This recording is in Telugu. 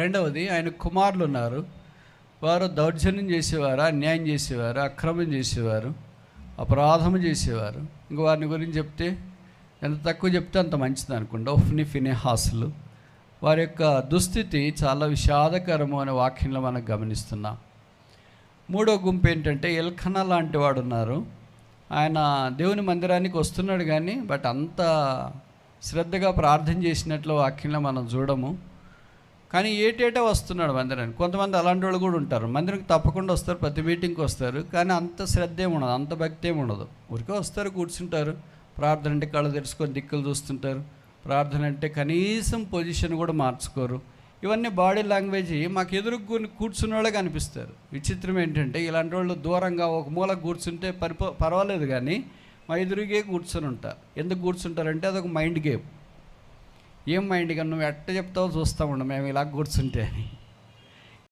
రెండవది ఆయన కుమారులు ఉన్నారు. వారు దౌర్జన్యం చేసేవారు, అన్యాయం చేసేవారు, అక్రమం చేసేవారు, అపరాధము చేసేవారు. ఇంక వారిని గురించి చెప్తే ఎంత తక్కువ చెప్తే అంత మంచిది అనుకుంటా. ఒఫ్ని ఫినెహాసులు, వారి యొక్క దుస్థితి చాలా విషాదకరము అనే వాక్యంలో మనం గమనిస్తున్నాం. మూడో గుంపు ఏంటంటే ఎల్కనా లాంటి వాడు ఉన్నారు. ఆయన దేవుని మందిరానికి వస్తున్నాడు కానీ బట్ అంత శ్రద్ధగా ప్రార్థన చేసినట్లు వాక్యంలో మనం చూడము. కానీ ఏటేటా వస్తున్నాడు మందిరానికి. కొంతమంది అలాంటి వాళ్ళు కూడా ఉంటారు, మందిరానికి తప్పకుండా వస్తారు, ప్రతి మీటింగ్కి వస్తారు, కానీ అంత శ్రద్ధ ఏమి ఉండదు, అంత భక్తి ఏమి ఉండదు. ఊరికే వస్తారు, కూర్చుంటారు, ప్రార్థన అంటే కళ్ళు తెరుచుకొని దిక్కులు చూస్తుంటారు, ప్రార్థన అంటే కనీసం పొజిషన్ కూడా మార్చుకోరు. ఇవన్నీ బాడీ లాంగ్వేజ్ మాకు ఎదురుకు కూర్చున్న వాళ్ళే కనిపిస్తారు. విచిత్రం ఏంటంటే ఇలాంటి వాళ్ళు దూరంగా ఒక మూల కూర్చుంటే పర్వాలేదు, కానీ మా ఎదురుగే కూర్చొని ఉంటారు. ఎందుకు కూర్చుంటారంటే అదొక మైండ్ గేమ్. ఏం మైండ్ గేమ్, నువ్వు ఎట్ట చెప్తావో చూస్తూ ఉండం మేము ఇలా కూర్చుంటే అని.